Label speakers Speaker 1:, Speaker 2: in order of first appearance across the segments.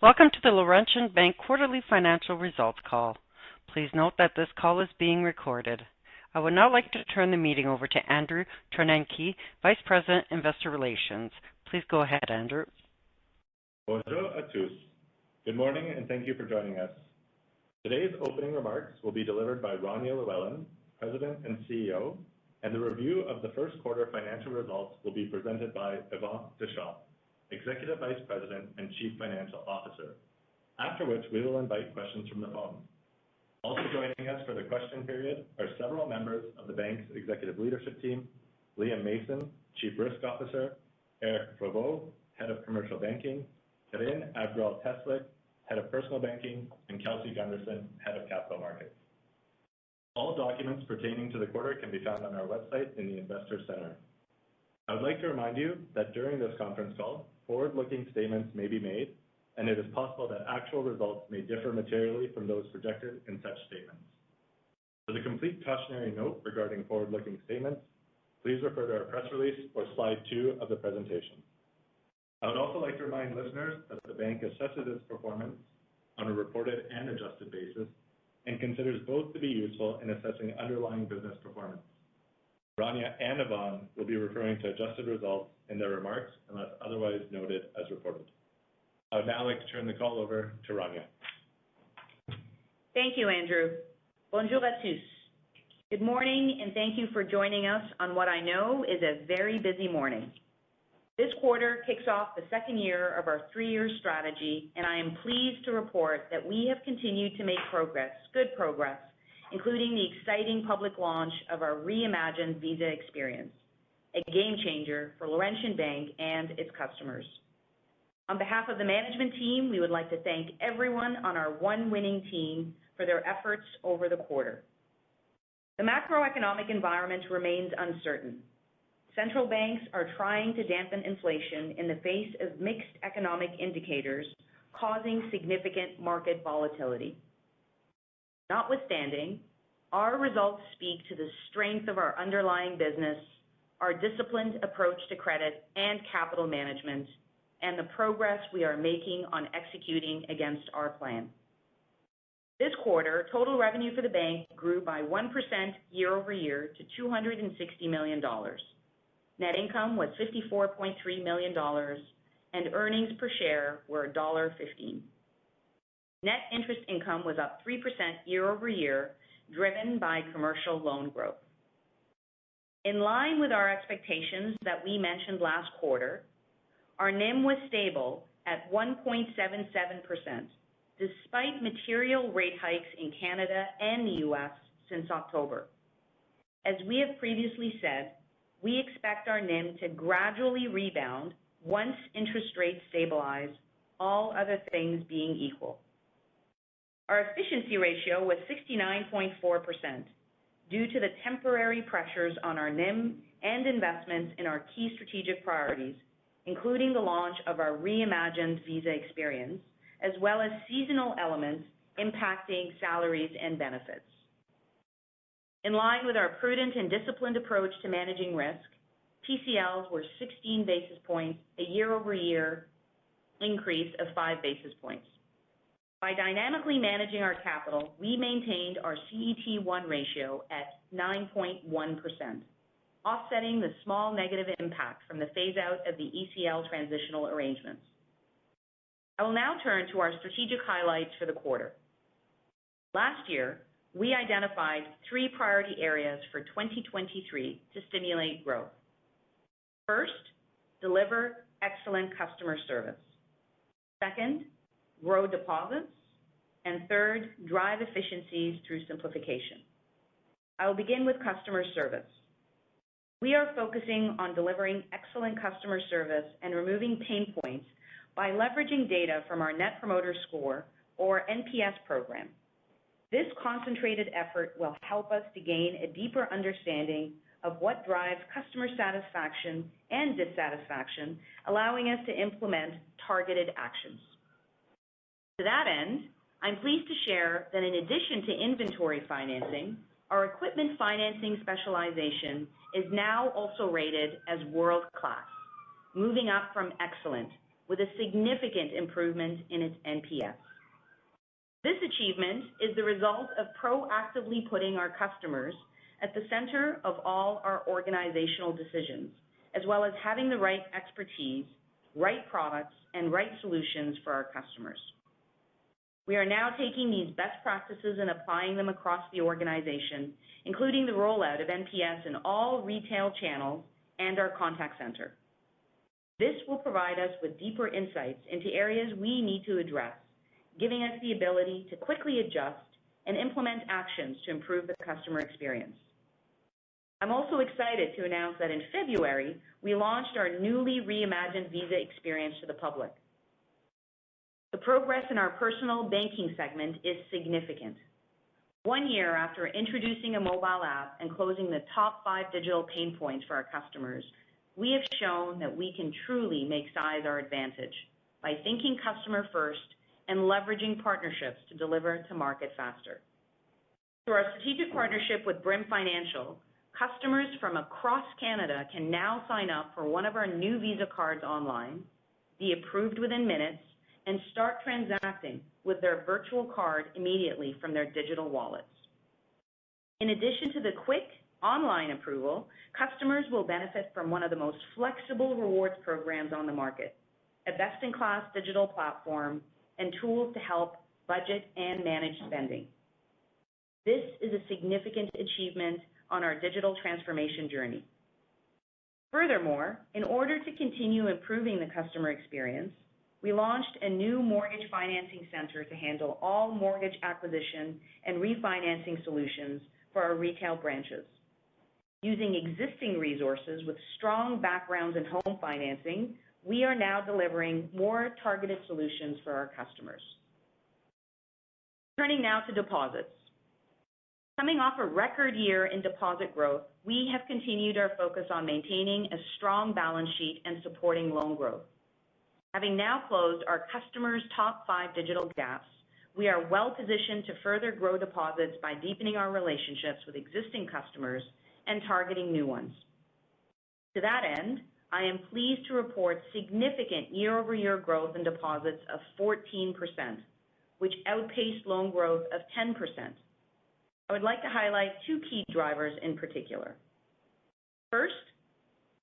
Speaker 1: Welcome to the Laurentian Bank Quarterly Financial Results Call. Please note that this call is being recorded. I would now like to turn the meeting over to Andrew Ternenke, Vice President, Investor Relations. Please go ahead, Andrew.
Speaker 2: Bonjour à tous. Good morning and thank you for joining us. Today's opening remarks will be delivered by Rania Llewellyn, President and CEO, and the review of the first quarter financial results will be presented by Yvan Deschamps, Executive Vice President and Chief Financial Officer, after which we will invite questions from the phone. Also joining us for the question period are several members of the bank's executive leadership team: Liam Mason, Chief Risk Officer; Eric Provost, Head of Commercial Banking; Karine Abgrall-Teslyk, Head of Personal Banking; and Kelsey Gunderson, Head of Capital Markets. All documents pertaining to the quarter can be found on our website in the Investor Center. I would like to remind you that during this conference call, forward-looking statements may be made, and it is possible that actual results may differ materially from those projected in such statements. For the complete cautionary note regarding forward-looking statements, please refer to our press release or slide 2 of the presentation. I would also like to remind listeners that the bank assesses its performance on a reported and adjusted basis and considers both to be useful in assessing underlying business performance. Rania and Yvan will be referring to adjusted results in their remarks unless otherwise noted as reported. I would now like to turn the call over to Rania.
Speaker 3: Thank you, Andrew. Bonjour à tous. Good morning and thank you for joining us on what I know is a very busy morning. This quarter kicks off the second year of our 3-year strategy, and I am pleased to report that we have continued to make good progress, including the exciting public launch of our reimagined Visa experience, a game changer for Laurentian Bank and its customers. On behalf of the management team, we would like to thank everyone on our One Winning team for their efforts over the quarter. The macroeconomic environment remains uncertain. Central banks are trying to dampen inflation in the face of mixed economic indicators, causing significant market volatility. Notwithstanding, our results speak to the strength of our underlying business, our disciplined approach to credit and capital management, and the progress we are making on executing against our plan. This quarter, total revenue for the bank grew by 1% year over year to $260 million. Net income was $54.3 million, and earnings per share were $1.15. Net interest income was up 3% year over year, driven by commercial loan growth. In line with our expectations that we mentioned last quarter, our NIM was stable at 1.77%, despite material rate hikes in Canada and the U.S. since October. As we have previously said, we expect our NIM to gradually rebound once interest rates stabilize, all other things being equal. Our efficiency ratio was 69.4% due to the temporary pressures on our NIM and investments in our key strategic priorities, including the launch of our reimagined Visa experience, as well as seasonal elements impacting salaries and benefits. In line with our prudent and disciplined approach to managing risk, PCLs were 16 basis points, a year-over-year increase of 5 basis points. By dynamically managing our capital, we maintained our CET1 ratio at 9.1%, offsetting the small negative impact from the phase-out of the ECL transitional arrangements. I will now turn to our strategic highlights for the quarter. Last year, we identified 3 priority areas for 2023 to stimulate growth. First, deliver excellent customer service. Second, grow deposits. And third, drive efficiencies through simplification. I will begin with customer service. We are focusing on delivering excellent customer service and removing pain points by leveraging data from our Net Promoter Score, or NPS program. This concentrated effort will help us to gain a deeper understanding of what drives customer satisfaction and dissatisfaction, allowing us to implement targeted actions. To that end, I'm pleased to share that in addition to inventory financing, our equipment financing specialization is now also rated as world-class, moving up from excellent, with a significant improvement in its NPS. This achievement is the result of proactively putting our customers at the center of all our organizational decisions, as well as having the right expertise, right products, and right solutions for our customers. We are now taking these best practices and applying them across the organization, including the rollout of NPS in all retail channels and our contact center. This will provide us with deeper insights into areas we need to address, giving us the ability to quickly adjust and implement actions to improve the customer experience. I'm also excited to announce that in February, we launched our newly reimagined Visa experience to the public. The progress in our personal banking segment is significant. 1 year after introducing a mobile app and closing the top 5 digital pain points for our customers, we have shown that we can truly make size our advantage by thinking customer first and leveraging partnerships to deliver to market faster. Through our strategic partnership with Brim Financial, customers from across Canada can now sign up for one of our new Visa cards online, be approved within minutes, and start transacting with their virtual card immediately from their digital wallets. In addition to the quick online approval, customers will benefit from one of the most flexible rewards programs on the market, a best-in-class digital platform, and tools to help budget and manage spending. This is a significant achievement on our digital transformation journey. Furthermore, in order to continue improving the customer experience, we launched a new mortgage financing center to handle all mortgage acquisition and refinancing solutions for our retail branches. Using existing resources with strong backgrounds in home financing, we are now delivering more targeted solutions for our customers. Turning now to deposits. Coming off a record year in deposit growth, we have continued our focus on maintaining a strong balance sheet and supporting loan growth. Having now closed our customers' top 5 digital gaps, we are well positioned to further grow deposits by deepening our relationships with existing customers and targeting new ones. To that end, I am pleased to report significant year-over-year growth in deposits of 14%, which outpaced loan growth of 10%. I would like to highlight 2 key drivers in particular. First,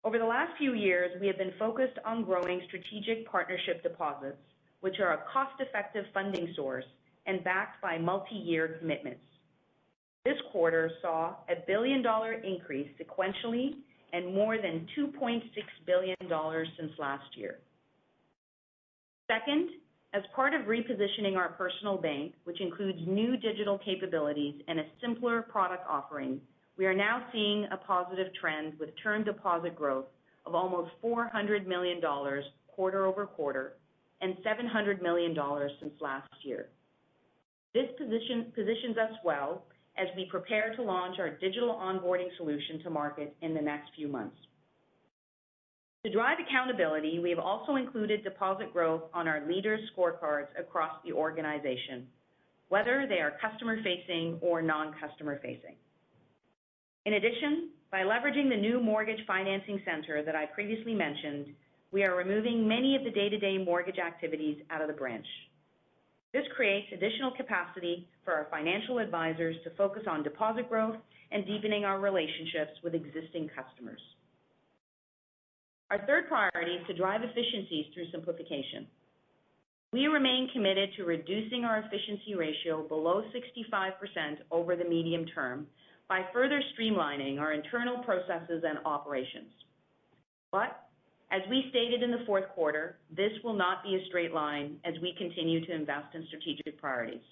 Speaker 3: over the last few years, we have been focused on growing strategic partnership deposits, which are a cost-effective funding source and backed by multi-year commitments. This quarter saw a $1 billion increase sequentially and more than $2.6 billion since last year. Second, as part of repositioning our personal bank, which includes new digital capabilities and a simpler product offering, we are now seeing a positive trend with term deposit growth of almost $400 million quarter over quarter and $700 million since last year. This positions us well as we prepare to launch our digital onboarding solution to market in the next few months. To drive accountability, we have also included deposit growth on our leaders' scorecards across the organization, whether they are customer-facing or non-customer-facing. In addition, by leveraging the new mortgage financing center that I previously mentioned, we are removing many of the day-to-day mortgage activities out of the branch. This creates additional capacity for our financial advisors to focus on deposit growth and deepening our relationships with existing customers. Our third priority is to drive efficiencies through simplification. We remain committed to reducing our efficiency ratio below 65% over the medium term by further streamlining our internal processes and operations. But as we stated in the fourth quarter, this will not be a straight line as we continue to invest in strategic priorities.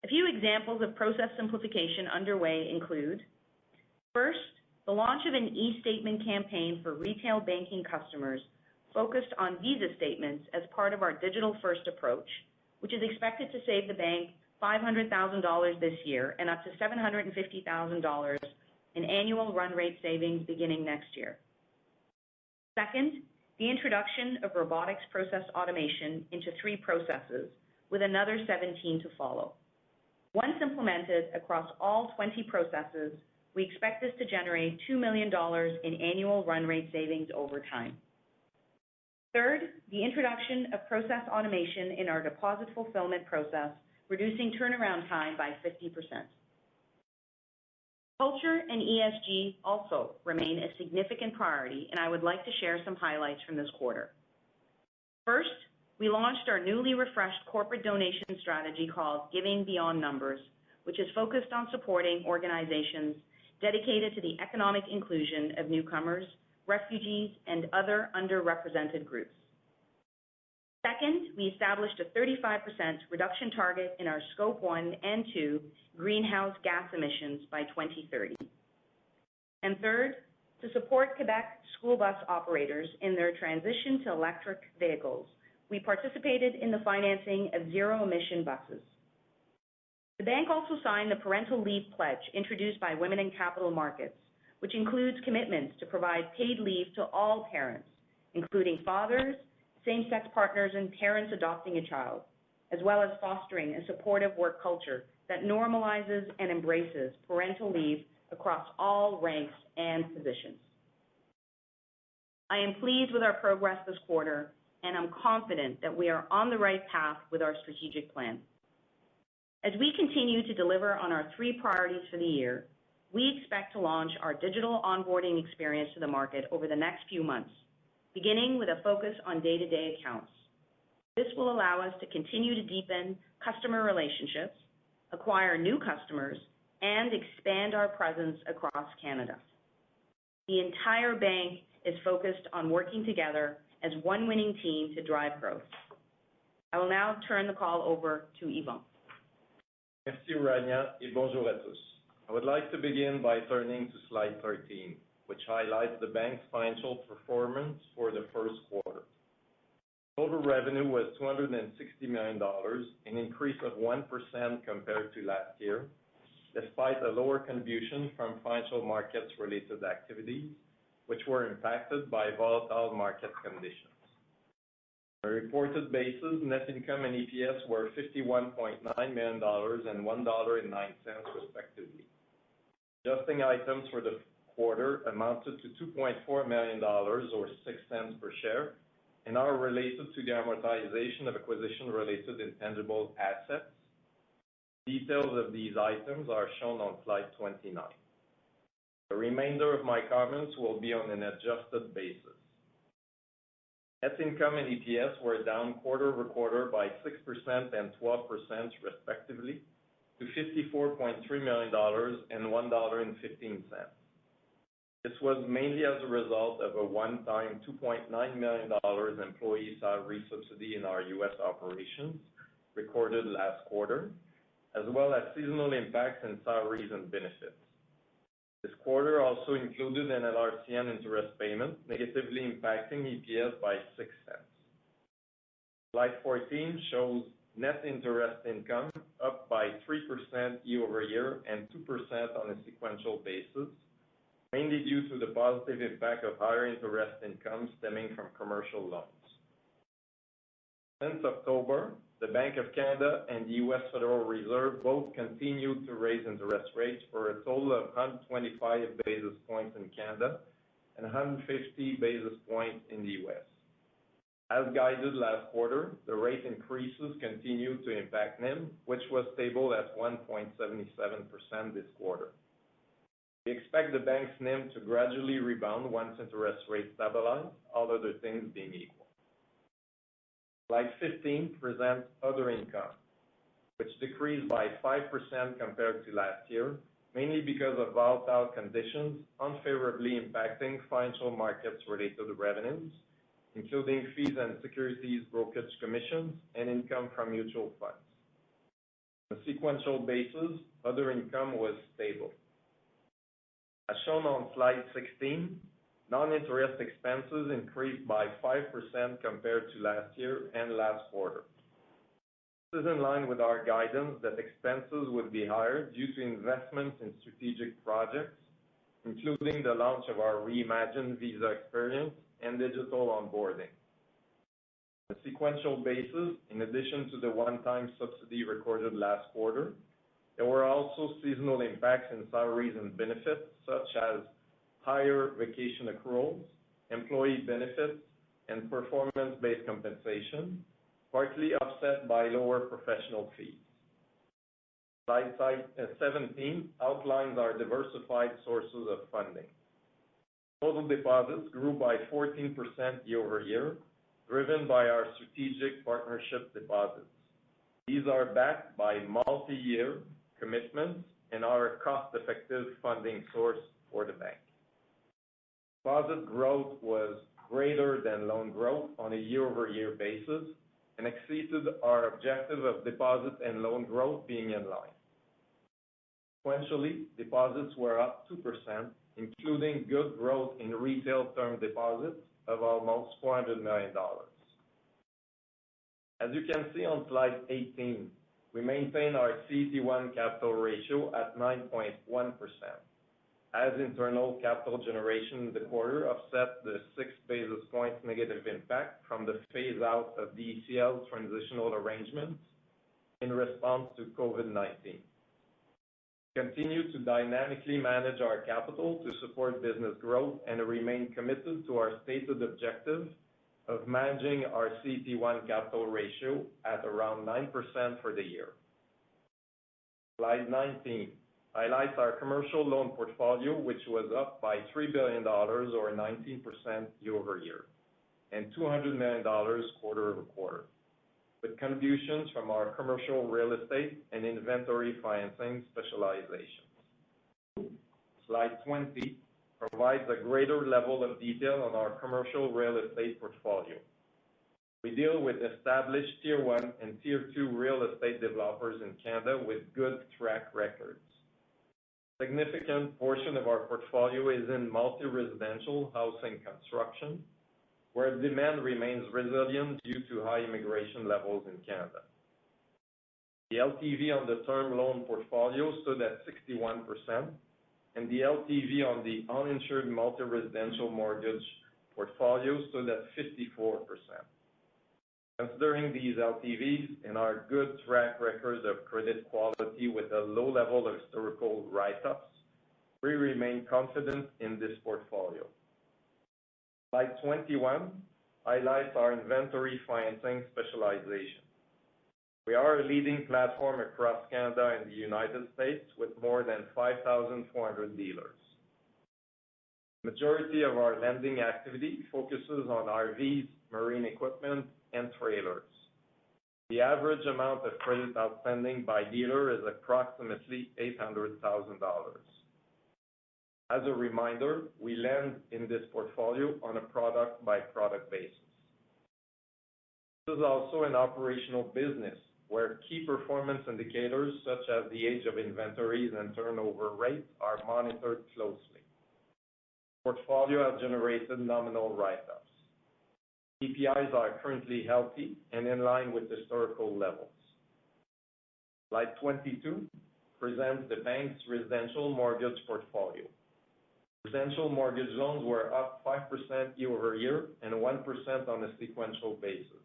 Speaker 3: A few examples of process simplification underway include, first, the launch of an e-statement campaign for retail banking customers focused on Visa statements as part of our digital-first approach, which is expected to save the bank $500,000 this year and up to $750,000 in annual run rate savings beginning next year. Second, the introduction of robotics process automation into 3 processes, with another 17 to follow. Once implemented across all 20 processes, we expect this to generate $2 million in annual run rate savings over time. Third, the introduction of process automation in our deposit fulfillment process, reducing turnaround time by 50%. Culture and ESG also remain a significant priority, and I would like to share some highlights from this quarter. First, we launched our newly refreshed corporate donation strategy called Giving Beyond Numbers, which is focused on supporting organizations dedicated to the economic inclusion of newcomers, refugees, and other underrepresented groups. Second, we established a 35% reduction target in our Scope 1 and 2 greenhouse gas emissions by 2030. And third, to support Quebec school bus operators in their transition to electric vehicles, we participated in the financing of zero-emission buses. The bank also signed the Parental Leave Pledge introduced by Women in Capital Markets, which includes commitments to provide paid leave to all parents, including fathers, same-sex partners, and parents adopting a child, as well as fostering a supportive work culture that normalizes and embraces parental leave across all ranks and positions. I am pleased with our progress this quarter, and I'm confident that we are on the right path with our strategic plan. As we continue to deliver on our 3 priorities for the year, we expect to launch our digital onboarding experience to the market over the next few months, beginning with a focus on day-to-day accounts. This will allow us to continue to deepen customer relationships, acquire new customers, and expand our presence across Canada. The entire bank is focused on working together as one winning team to drive growth. I will now turn the call over to Yvan.
Speaker 4: Merci, Rania, et bonjour à tous. I would like to begin by turning to slide 13, which highlights the bank's financial performance for the first quarter. Total revenue was $260 million, an increase of 1% compared to last year, despite a lower contribution from financial markets-related activities, which were impacted by volatile market conditions. On a reported basis, net income and EPS were $51.9 million and $1.09, respectively. Adjusting items for the quarter amounted to $2.4 million, or 6 cents per share, and are related to the amortization of acquisition-related intangible assets. Details of these items are shown on slide 29. The remainder of my comments will be on an adjusted basis. Net income and EPS were down quarter-over-quarter by 6% and 12%, respectively, to $54.3 million and $1.15. This was mainly as a result of a one-time $2.9 million employee salary subsidy in our U.S. operations recorded last quarter, as well as seasonal impacts in salaries and benefits. This quarter also included an LRCN interest payment, negatively impacting EPS by 6 cents. Slide 14 shows net interest income up by 3% year-over-year and 2% on a sequential basis, mainly due to the positive impact of higher interest income stemming from commercial loans. Since October, the Bank of Canada and the U.S. Federal Reserve both continued to raise interest rates for a total of 125 basis points in Canada and 150 basis points in the U.S. As guided last quarter, the rate increases continued to impact NIM, which was stable at 1.77% this quarter. We expect the bank's NIM to gradually rebound once interest rates stabilize, all other things being equal. Slide 15 presents other income, which decreased by 5% compared to last year, mainly because of volatile conditions unfavorably impacting financial markets-related revenues, including fees and securities brokerage commissions and income from mutual funds. On a sequential basis, other income was stable. As shown on slide 16, non-interest expenses increased by 5% compared to last year and last quarter. This is in line with our guidance that expenses would be higher due to investments in strategic projects, including the launch of our reimagined visa experience and digital onboarding. On a sequential basis, in addition to the one-time subsidy recorded last quarter, there were also seasonal impacts in salaries and benefits, such as higher vacation accruals, employee benefits, and performance-based compensation, partly offset by lower professional fees. Slide 17 outlines our diversified sources of funding. Total deposits grew by 14% year-over-year, driven by our strategic partnership deposits. These are backed by multi-year commitments and are a cost-effective funding source for the bank. Deposit growth was greater than loan growth on a year-over-year basis and exceeded our objective of deposit and loan growth being in line. Sequentially, deposits were up 2%, including good growth in retail term deposits of almost $400 million. As you can see on slide 18, we maintain our CET1 capital ratio at 9.1%, as internal capital generation in the quarter offset the 6 basis points negative impact from the phase-out of the ECL transitional arrangements in response to COVID-19. Continue to dynamically manage our capital to support business growth and remain committed to our stated objective of managing our CET1 capital ratio at around 9% for the year. Slide 19 highlights our commercial loan portfolio, which was up by $3 billion or 19% year-over-year and $200 million quarter-over-quarter, with contributions from our commercial real estate and inventory financing specializations. Slide 20 provides a greater level of detail on our commercial real estate portfolio. We deal with established Tier 1 and Tier 2 real estate developers in Canada with good track records. A significant portion of our portfolio is in multi-residential housing construction, where demand remains resilient due to high immigration levels in Canada. The LTV on the term loan portfolio stood at 61%, and the LTV on the uninsured multi-residential mortgage portfolio stood at 54%. Considering these LTVs and our good track record of credit quality with a low level of historical write-ups, we remain confident in this portfolio. Slide 21 highlights our inventory financing specialization. We are a leading platform across Canada and the United States with more than 5,400 dealers. The majority of our lending activity focuses on RVs, marine equipment, and trailers. The average amount of credit outstanding by dealer is approximately $800,000. As a reminder, we lend in this portfolio on a product-by-product basis. This is also an operational business where key performance indicators such as the age of inventories and turnover rates are monitored closely. The portfolio has generated nominal write-ups. KPIs are currently healthy and in line with historical levels. Slide 22 presents the bank's residential mortgage portfolio. Residential mortgage loans were up 5% year-over-year and 1% on a sequential basis.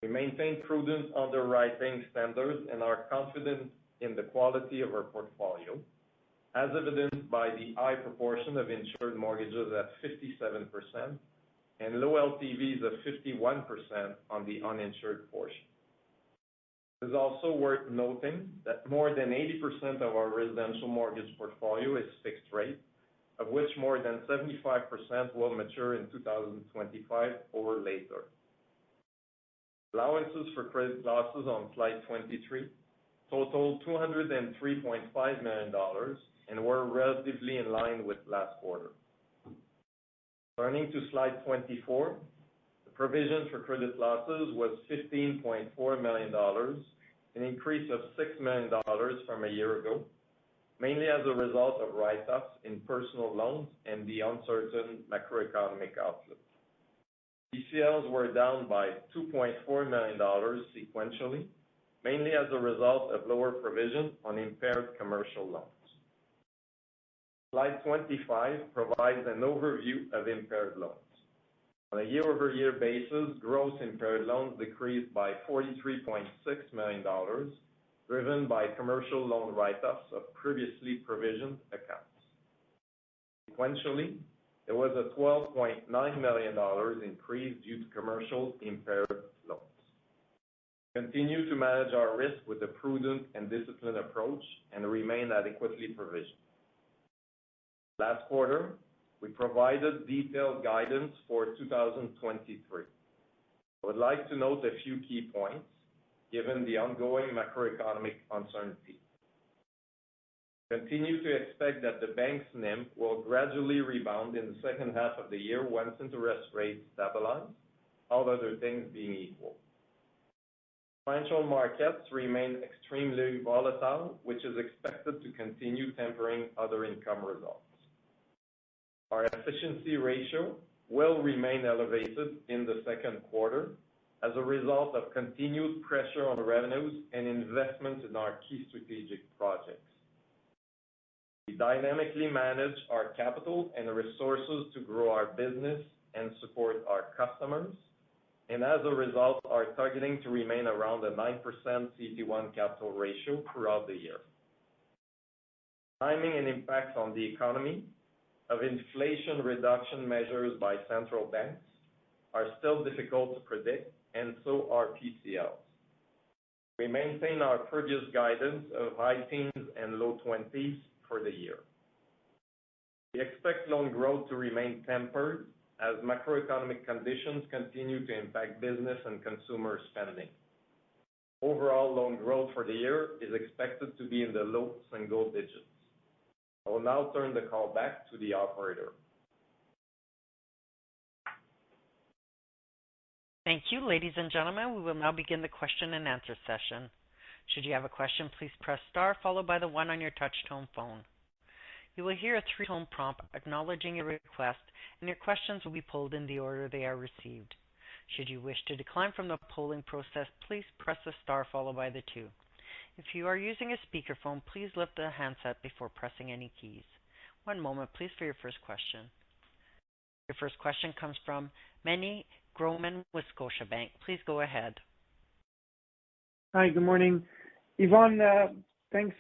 Speaker 4: We maintain prudent underwriting standards and are confident in the quality of our portfolio, as evidenced by the high proportion of insured mortgages at 57% and low LTVs of 51% on the uninsured portion. It is also worth noting that more than 80% of our residential mortgage portfolio is fixed rate, of which more than 75% will mature in 2025 or later. Allowances for credit losses on slide 23 totaled $203.5 million and were relatively in line with last quarter. Turning to slide 24, the provision for credit losses was $15.4 million, an increase of $6 million from a year ago, mainly as a result of write-ups in personal loans and the uncertain macroeconomic outlook. PCLs were down by $2.4 million sequentially, mainly as a result of lower provision on impaired commercial loans. Slide 25 provides an overview of impaired loans. On a year-over-year basis, gross impaired loans decreased by $43.6 million, driven by commercial loan write-ups of previously provisioned accounts. Sequentially, there was a $12.9 million increase due to commercial impaired loans. Continue to manage our risk with a prudent and disciplined approach and remain adequately provisioned. Last quarter, we provided detailed guidance for 2023. I would like to note a few key points given the ongoing macroeconomic uncertainty. Continue to expect that the bank's NIM will gradually rebound in the second half of the year once interest rates stabilize, all other things being equal. Financial markets remain extremely volatile, which is expected to continue tempering other income results. Our efficiency ratio will remain elevated in the second quarter as a result of continued pressure on revenues and investments in our key strategic projects. We dynamically manage our capital and resources to grow our business and support our customers, and as a result, are targeting to remain around a 9% CET1 capital ratio throughout the year. Timing and impacts on the economy of inflation reduction measures by central banks are still difficult to predict, and so are PCLs. We maintain our previous guidance of high teens and low 20s for the year. We expect loan growth to remain tempered as macroeconomic conditions continue to impact business and consumer spending. Overall loan growth for the year is expected to be in the low single digits. I will now turn the call back to the operator.
Speaker 1: Thank you, ladies and gentlemen. We will now begin the question and answer session. Should you have a question, please press star followed by the 1 on your touch-tone phone. You will hear a 3-tone prompt acknowledging your request, and your questions will be pulled in the order they are received. Should you wish to decline from the polling process, please press the star followed by the 2. If you are using a speakerphone, please lift the handset before pressing any keys. One moment, please, for your first question. Your first question comes from Meny Grauman with Scotiabank. Please go ahead.
Speaker 5: Hi, good morning. Yvan, thanks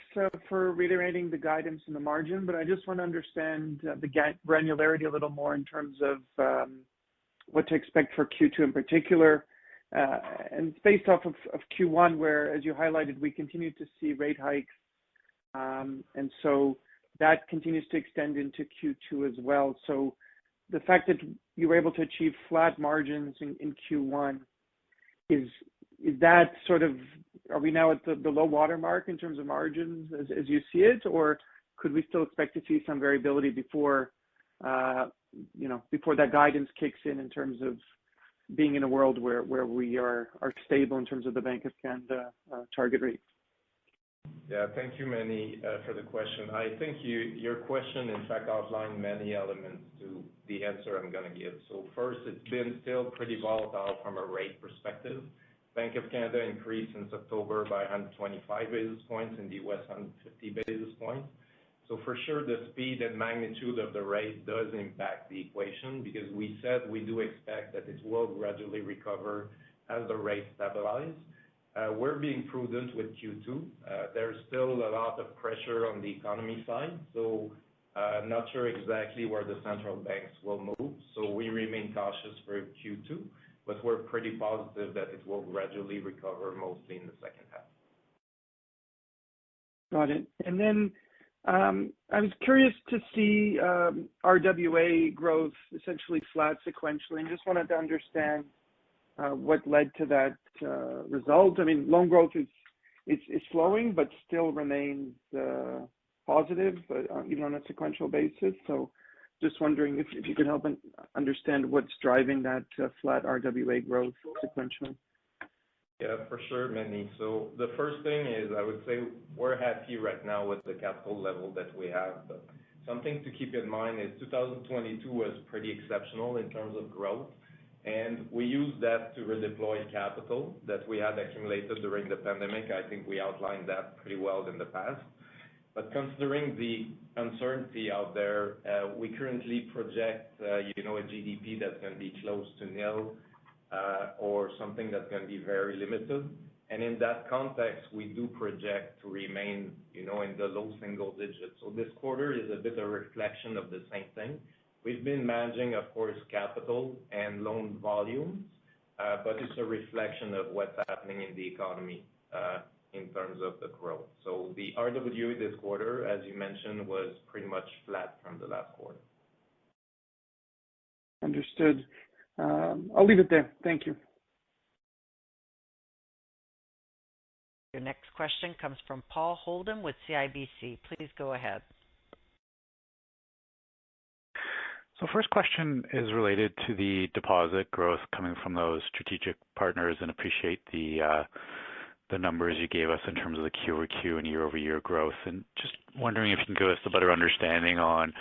Speaker 5: for reiterating the guidance in the margin, but I just want to understand the granularity a little more in terms of what to expect for Q2 in particular. And it's based off of Q1, where, as you highlighted, we continue to see rate hikes. And so that continues to extend into Q2 as well. So the fact that you were able to achieve flat margins in Q1, is that sort of, are we now at the low water mark in terms of margins as you see it, or could we still expect to see some variability before that guidance kicks in terms of being in a world where we are stable in terms of the Bank of Canada target rate?
Speaker 4: Yeah, thank you, Manny, for the question. I think your question, in fact, outlined many elements to the answer I'm going to give. So first, it's been still pretty volatile from a rate perspective. Bank of Canada increased since October by 125 basis points, in the US 150 basis points. So for sure, the speed and magnitude of the rate does impact the equation, because we said we do expect that it will gradually recover as the rate stabilize. We're being prudent with Q2. There's still a lot of pressure on the economy side, so not sure exactly where the central banks will move. So we remain cautious for Q2, but we're pretty positive that it will gradually recover, mostly in the second half.
Speaker 5: Got it. And then I was curious to see RWA growth essentially flat sequentially, and just wanted to understand what led to that result. I mean, loan growth is slowing, but still remains positive, even on a sequential basis. So just wondering if you could help understand what's driving that flat RWA growth sequentially.
Speaker 4: Yeah, for sure, Manny. So the first thing is, I would say we're happy right now with the capital level that we have. But something to keep in mind is 2022 was pretty exceptional in terms of growth, and we used that to redeploy capital that we had accumulated during the pandemic. I think we outlined that pretty well in the past. But considering the uncertainty out there, we currently project, a GDP that's going to be close to nil, or something that's going to be very limited. And in that context, we do project to remain, in the low single digits. So this quarter is a bit of a reflection of the same thing. We've been managing, of course, capital and loan volumes, but it's a reflection of what's happening in the economy in terms of the growth. So the RWA this quarter, as you mentioned, was pretty much flat from the last quarter.
Speaker 5: Understood. I'll leave it there. Thank you.
Speaker 1: Your next question comes from Paul Holden with CIBC. Please go ahead.
Speaker 6: So first question is related to the deposit growth coming from those strategic partners, and appreciate the numbers you gave us in terms of the Q-over-Q and year-over-year growth. And just wondering if you can give us a better understanding on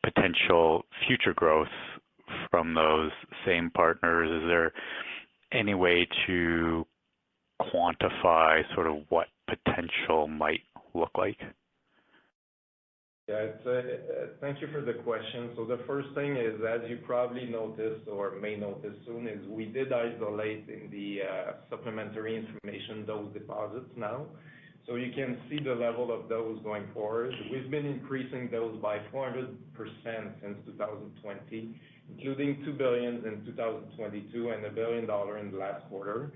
Speaker 6: potential future growth from those same partners. Is there any way to quantify sort of what potential might look like?
Speaker 4: Yeah, thank you for the question. So the first thing is, as you probably noticed or may notice soon, is we did isolate in the supplementary information those deposits now. So you can see the level of those going forward. We've been increasing those by 400% since 2020, including $2 billion in 2022 and $1 billion in the last quarter.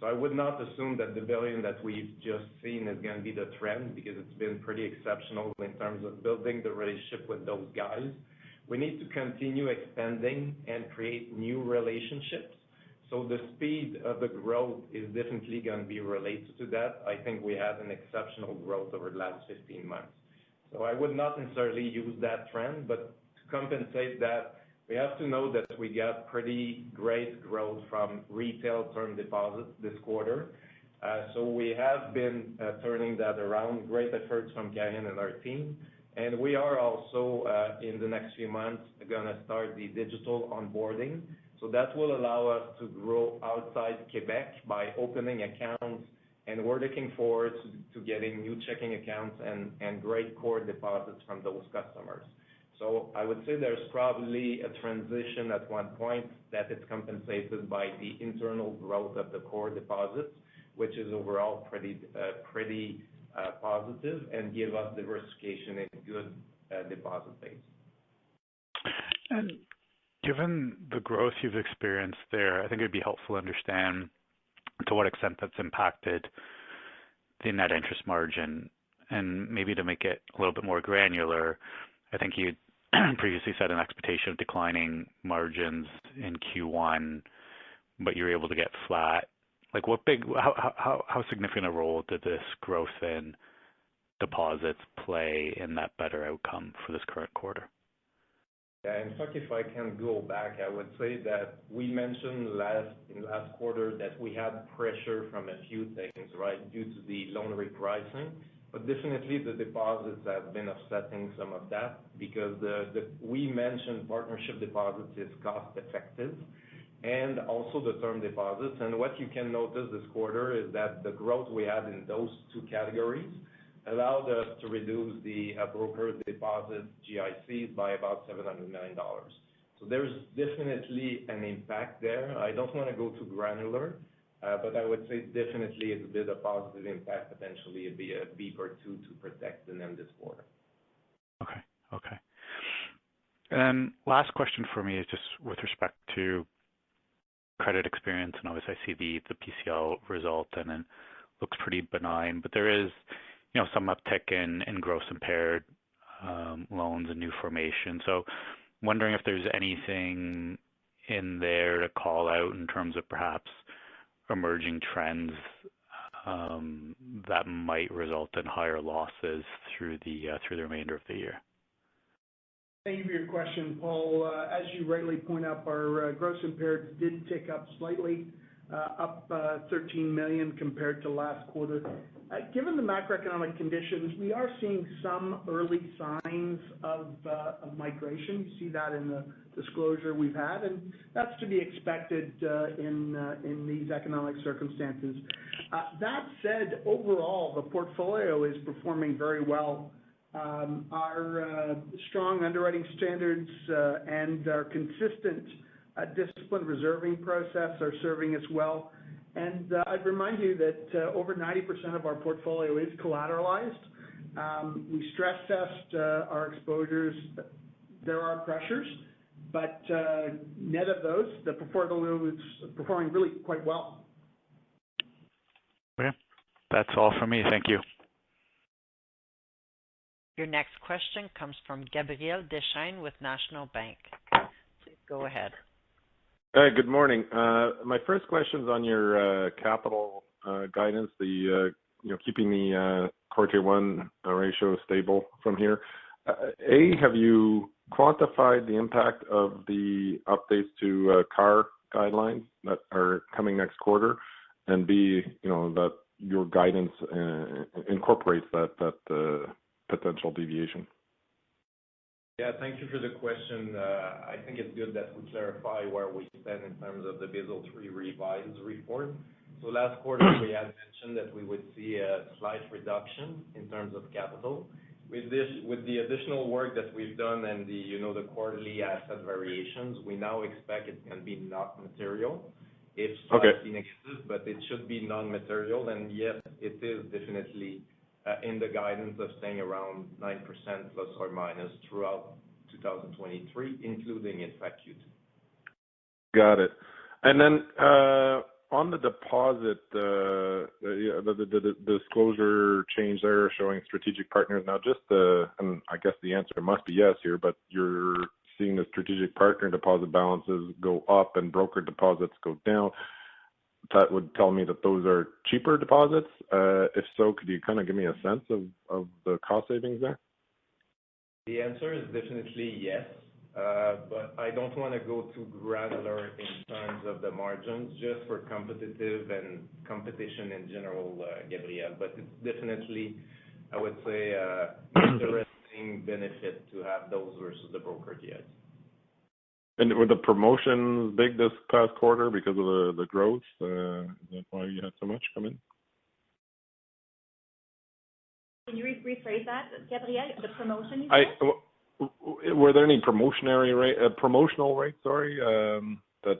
Speaker 4: So I would not assume that the $1 billion that we've just seen is going to be the trend, because it's been pretty exceptional in terms of building the relationship with those guys. We need to continue expanding and create new relationships. So the speed of the growth is definitely going to be related to that. I think we had an exceptional growth over the last 15 months. So I would not necessarily use that trend, but to compensate that, we have to know that we got pretty great growth from retail term deposits this quarter. So we have been turning that around. Great efforts from Karine and our team. And we are also, in the next few months, going to start the digital onboarding. So that will allow us to grow outside Quebec by opening accounts. And we're looking forward to getting new checking accounts and great core deposits from those customers. So I would say there's probably a transition at one point that is compensated by the internal growth of the core deposits, which is overall pretty positive and give us diversification and good deposit base.
Speaker 6: And given the growth you've experienced there, I think it'd be helpful to understand to what extent that's impacted the net interest margin. And maybe to make it a little bit more granular, I think you previously set an expectation of declining margins in Q1, but you're able to get flat. Like, how significant a role did this growth in deposits play in that better outcome for this current quarter?
Speaker 4: Yeah, in fact, if I can go back, I would say that we mentioned in last quarter that we had pressure from a few things, right, due to the loan repricing. But definitely the deposits have been offsetting some of that, because we mentioned partnership deposits is cost effective, and also the term deposits. And what you can notice this quarter is that the growth we had in those two categories allowed us to reduce the broker deposit GICs by about $700 million. So there's definitely an impact there. I don't want to go too granular, but I would say definitely it's a bit of positive impact, potentially it'd be a beep or two to protect the NIM this quarter.
Speaker 6: Okay. And last question for me is just with respect to credit experience, and obviously I see the PCL result and it looks pretty benign, but there is, some uptick in gross impaired loans and new formation. So wondering if there's anything in there to call out in terms of perhaps emerging trends that might result in higher losses through the remainder of the year.
Speaker 7: Thank you for your question, Paul. As you rightly point out, our gross impaired did tick up slightly, up 13 million compared to last quarter. Given the macroeconomic conditions, we are seeing some early signs of migration. You see that in the disclosure we've had, and that's to be expected in these economic circumstances. That said, overall, the portfolio is performing very well. Our strong underwriting standards and our consistent disciplined reserving process are serving us well. And I'd remind you that over 90% of our portfolio is collateralized. We stress test our exposures. There are pressures, But net of those, the portfolio is performing really quite well.
Speaker 6: Okay. That's all for me. Thank you.
Speaker 1: Your next question comes from Gabriel Deschênes with National Bank. Please go ahead.
Speaker 8: Hey, good morning. My first question is on your capital guidance, the keeping the Core Tier 1 ratio stable from here. Have you quantified the impact of the updates to CAR guidelines that are coming next quarter? And B, that your guidance incorporates that potential deviation?
Speaker 4: Yeah, thank you for the question. I think it's good that we clarify where we stand in terms of the Basel III revised report. So last quarter, we had mentioned that we would see a slight reduction in terms of capital. With the additional work that we've done and the quarterly asset variations, we now expect it can be not material. If slightly negative, but it should be non-material. And yes, it is definitely in the guidance of staying around 9% plus or minus throughout 2023, including in fact Q2.
Speaker 8: Got it. And then on the deposit, the disclosure change there showing strategic partners. Now, and I guess the answer must be yes here, but you're seeing the strategic partner deposit balances go up and broker deposits go down. That would tell me that those are cheaper deposits. If so, could you kind of give me a sense of the cost savings there?
Speaker 4: The answer is definitely yes, but I don't want to go too granular in terms of the margins, just for competitive and competition in general, Gabriel. But it's definitely, I would say, interesting benefit to have those versus the broker deals.
Speaker 8: And were the promotions big this past quarter because of the growth? Is that why you had so much come in?
Speaker 9: Can you rephrase that, Gabriel? The promotion you said?
Speaker 8: Were there any promotional rates? Sorry, that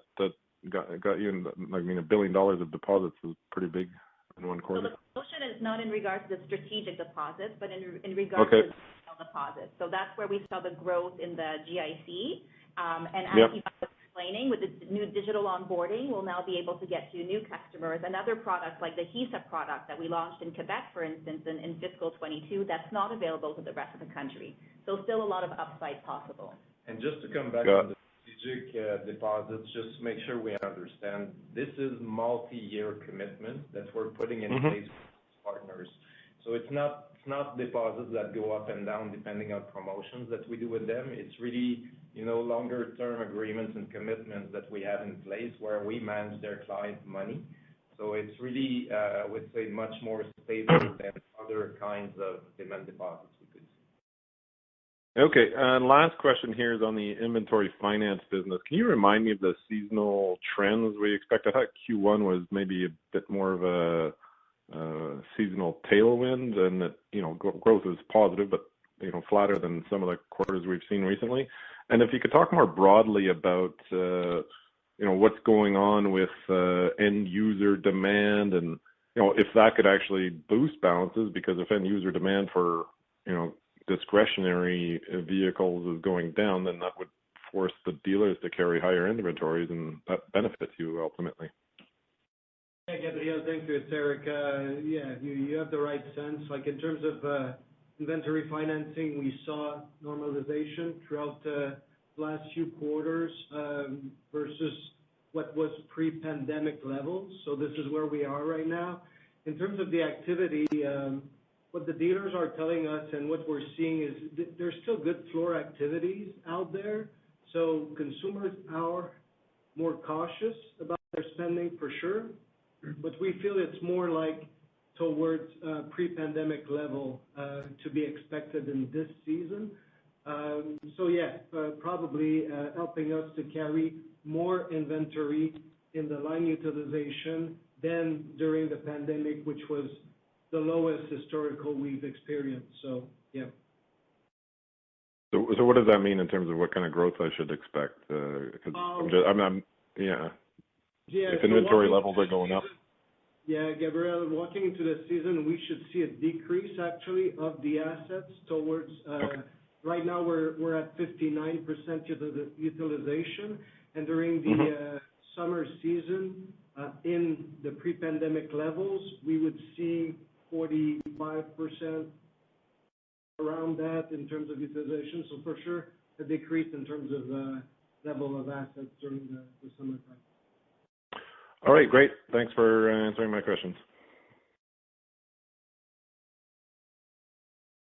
Speaker 8: got you in. $1 billion of deposits is pretty big in one quarter.
Speaker 9: So the promotion is not in regards to the strategic deposits, but in regards to the retail deposits. So that's where we saw the growth in the GIC. And as Yvan was explaining, with the new digital onboarding, we'll now be able to get to new customers. Another product like the HISA product that we launched in Quebec, for instance, in fiscal 22, that's not available to the rest of the country. So still a lot of upside possible. And
Speaker 4: just to come back on the strategic deposits, just to make sure we understand, this is multi-year commitment that we're putting in place with partners. So it's not deposits that go up and down depending on promotions that we do with them. It's really, longer term agreements and commitments that we have in place where we manage their client money. So it's really, I would say, much more stable than other kinds of demand deposits we could see.
Speaker 8: Okay, and last question here is on the inventory finance business. Can you remind me of the seasonal trends we expect? I thought Q1 was maybe a bit more of a seasonal tailwind, and that growth is positive, but flatter than some of the quarters we've seen recently. And if you could talk more broadly about what's going on with end user demand, and if that could actually boost balances, because if end user demand for discretionary vehicles is going down, then that would force the dealers to carry higher inventories, and that benefits you ultimately.
Speaker 10: Yeah, Gabriel, thank you. It's Eric. You have the right sense. Like in terms of inventory financing, we saw normalization throughout the last few quarters versus what was pre-pandemic levels. So this is where we are right now. In terms of the activity, what the dealers are telling us and what we're seeing is there's still good floor activities out there. So consumers are more cautious about their spending for sure. But we feel it's more like towards pre-pandemic level to be expected in this season. Probably helping us to carry more inventory in the line utilization than during the pandemic, which was the lowest historical we've experienced. So, yeah.
Speaker 8: So what does that mean in terms of what kind of growth I should expect? If inventory levels are going up.
Speaker 10: Yeah, Gabriel, walking into the season, we should see a decrease actually of the assets towards Right now, we're at 59% utilization, and during the summer season, in the pre-pandemic levels, we would see 45% around that in terms of utilization. So for sure, a decrease in terms of level of assets during the summertime.
Speaker 8: All right, great. Thanks for answering my questions.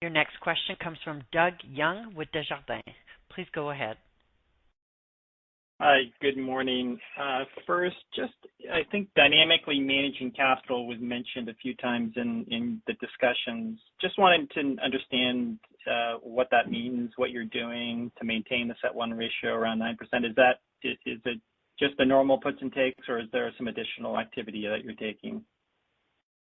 Speaker 1: Your next question comes from Doug Young with Desjardins. Please go ahead.
Speaker 11: Hi, good morning. First, just I think dynamically managing capital was mentioned a few times in the discussions. Just wanted to understand what that means, what you're doing to maintain the CET1 ratio around 9%. Is it just the normal puts and takes, or is there some additional activity that you're taking?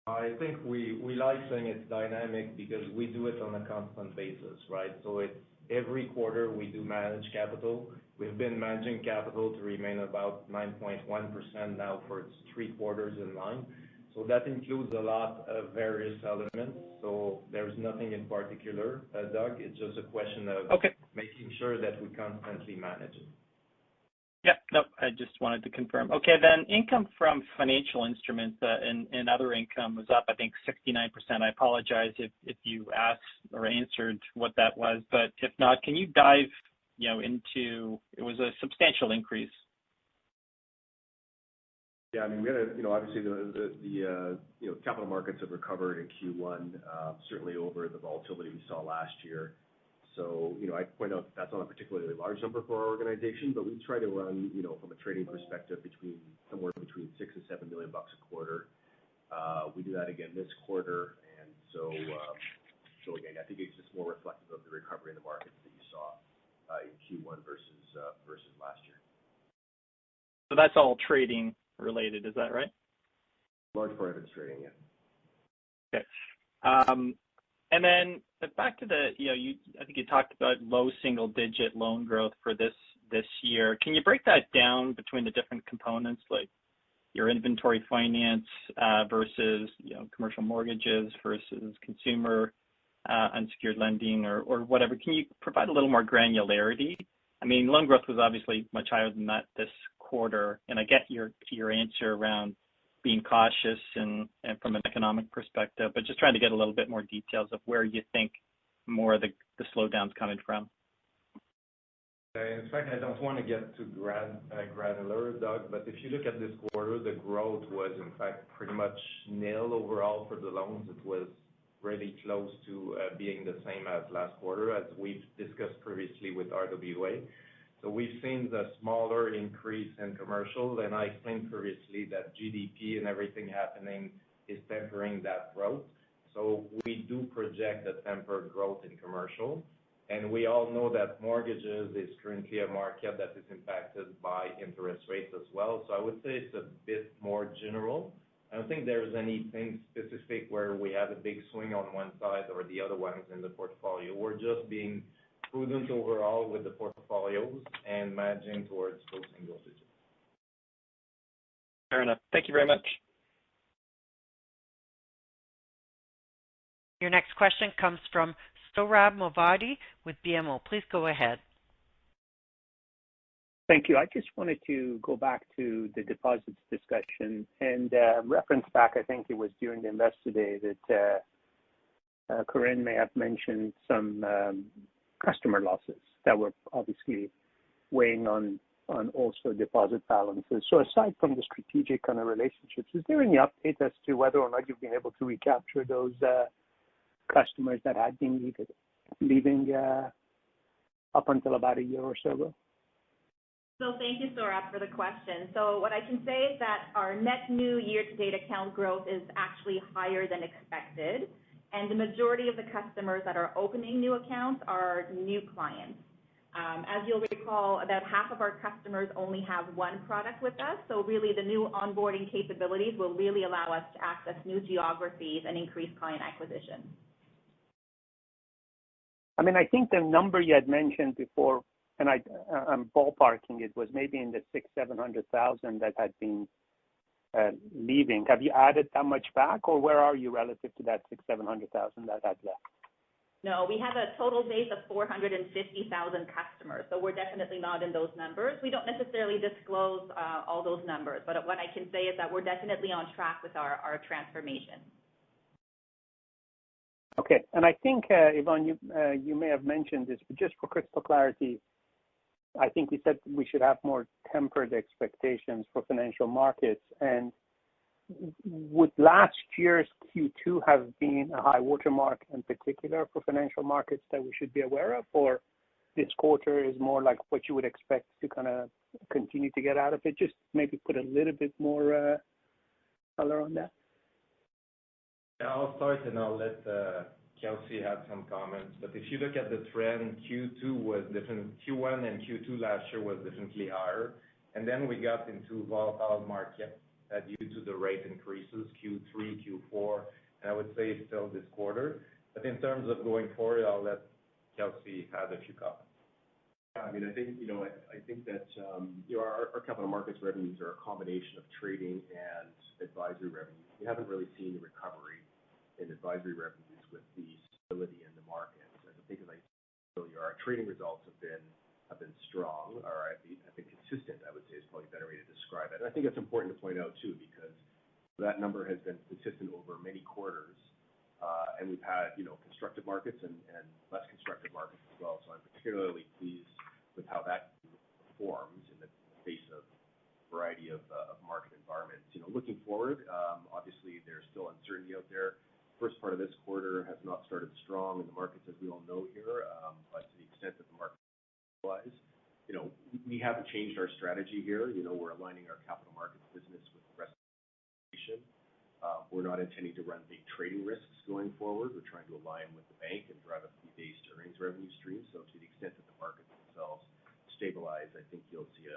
Speaker 4: I think we like saying it's dynamic because we do it on a constant basis, right? So it's every quarter we do manage capital. We've been managing capital to remain about 9.1% now for 3 quarters in line. So that includes a lot of various elements. So there's nothing in particular, Doug. It's just a question of making sure that we constantly manage it.
Speaker 11: Yeah, no, I just wanted to confirm. Okay, then income from financial instruments and other income was up, I think, 69%. I apologize if you asked or answered what that was, but if not, can you dive, into, it was a substantial increase.
Speaker 12: Yeah, I mean, we had obviously the capital markets have recovered in Q1, certainly over the volatility we saw last year. So, I'd point out that's not a particularly large number for our organization, but we try to run, from a trading perspective, somewhere between $6 and $7 million a quarter. We do that again this quarter, and so again, I think it's just more reflective of the recovery in the markets that you saw in Q1 versus last year.
Speaker 11: So that's all trading related, is that right?
Speaker 12: Large part of it's trading, yeah.
Speaker 11: Okay. And then back to I think you talked about low single-digit loan growth for this year. Can you break that down between the different components, like your inventory finance versus commercial mortgages versus consumer unsecured lending or whatever? Can you provide a little more granularity? I mean, loan growth was obviously much higher than that this quarter, and I get your answer around being cautious and from an economic perspective, but just trying to get a little bit more details of where you think more of the slowdown's coming from.
Speaker 4: In fact, I don't want to get too granular, Doug, but if you look at this quarter, the growth was in fact pretty much nil overall for the loans. It was really close to being the same as last quarter, as we've discussed previously with RWA. So we've seen the smaller increase in commercial, and I explained previously that GDP and everything happening is tempering that growth. So we do project a tempered growth in commercial, and we all know that mortgages is currently a market that is impacted by interest rates as well. So I would say it's a bit more general. I don't think there's anything specific where we have a big swing on one side or the other ones in the portfolio. We're just being prudent overall with the portfolios and managing towards those single digits.
Speaker 11: Fair enough. Thank you very much.
Speaker 1: Your next question comes from Sohrab Movahedi with BMO. Please go ahead.
Speaker 13: Thank you. I just wanted to go back to the deposits discussion and reference back, I think it was during the Investor Day that Corinne may have mentioned some customer losses that were obviously weighing on also deposit balances. So aside from the strategic kind of relationships, is there any update as to whether or not you've been able to recapture those customers that had been leaving up until about a year or so ago?
Speaker 9: So thank you, Sohrab, for the question. So what I can say is that our net new year-to-date account growth is actually higher than expected, and the majority of the customers that are opening new accounts are new clients. As you'll recall, about half of our customers only have one product with us, so really the new onboarding capabilities will really allow us to access new geographies and increase client acquisition.
Speaker 13: I mean, I think the number you had mentioned before, and I'm ballparking it, was maybe in the 600,000-700,000 that had been leaving. Have you added that much back, or where are you relative to that 600,000-700,000 that had left?
Speaker 9: No, we have a total base of 450,000 customers, so we're definitely not in those numbers. We don't necessarily disclose all those numbers, but what I can say is that we're definitely on track with our transformation.
Speaker 13: Okay, and I think, Yvonne, you may have mentioned this, but just for crystal clarity, I think we said we should have more tempered expectations for financial markets. And would last year's Q2 have been a high watermark in particular for financial markets that we should be aware of, or this quarter is more like what you would expect to kind of continue to get out of it? Just maybe put a little bit more color on that.
Speaker 4: Yeah, I'll start and I'll let Kelsey have some comments. But if you look at the trend, Q2 was different. Q1 and Q2 last year was definitely higher. And then we got into volatile market due to the rate increases, Q3, Q4, and I would say still this quarter. But in terms of going forward, I'll let Kelsey add a few comments.
Speaker 12: Yeah, I mean, I think that our capital markets revenues are a combination of trading and advisory revenues. We haven't really seen a recovery in advisory revenues with the stability in the market. I think, as I said earlier, our trading results have been strong, or have been consistent, I would say, is probably a better way to describe it. And I think it's important to point out, too, because that number has been consistent over many quarters, and we've had, constructive markets and less constructive markets as well. So I'm particularly pleased with how that performs in the face of a variety of market environments. Looking forward, obviously there's still uncertainty out there. First part of this quarter has not started strong in the markets, as we all know here, but to the extent that the market stabilize, we haven't changed our strategy here. We're aligning our capital markets business with the rest of the organization. We're not intending to run big trading risks going forward. We're trying to align with the bank and drive a fee-based earnings revenue stream. So to the extent that the markets themselves stabilize, I think you'll see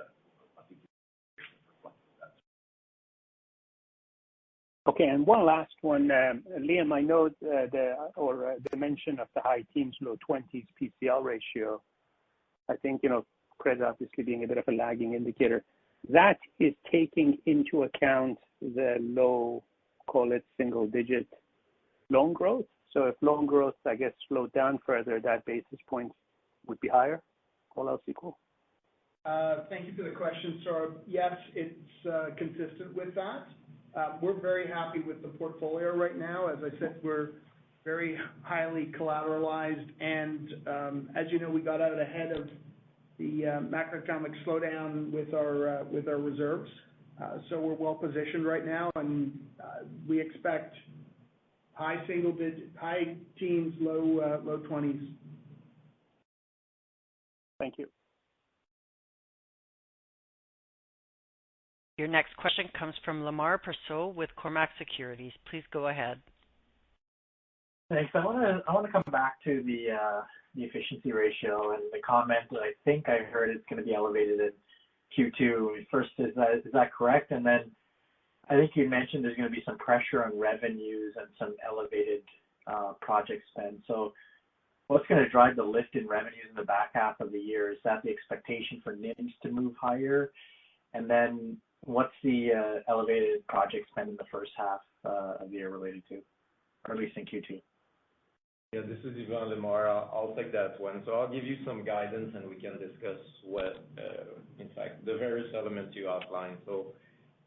Speaker 13: Okay, and one last one, Liam. I know the mention of the high teens, low 20s PCL ratio. I think credit obviously being a bit of a lagging indicator. That is taking into account the low, call it single-digit loan growth. So if loan growth, I guess, slowed down further, that basis points would be higher, all else equal.
Speaker 7: Thank you for the question, Sohrab. Yes, it's consistent with that. We're very happy with the portfolio right now. As I said, we're very highly collateralized, and as you know, we got out ahead of the macroeconomic slowdown with our reserves. So we're well positioned right now, and we expect high teens, low 20s.
Speaker 13: Thank you.
Speaker 1: Your next question comes from Lemar Persaud with Cormark Securities. Please go ahead.
Speaker 14: Thanks. I want to come back to the efficiency ratio and the comment that I think I heard it's going to be elevated in Q2. First, is that correct? And then I think you mentioned there's going to be some pressure on revenues and some elevated project spend. So what's going to drive the lift in revenues in the back half of the year? Is that the expectation for NIMs to move higher? And then what's the elevated project spend in the first half of the year related to, or at least in Q2?
Speaker 4: Yeah, this is Yvan Lemar. I'll take that one. So I'll give you some guidance and we can discuss what, in fact, the various elements you outlined. So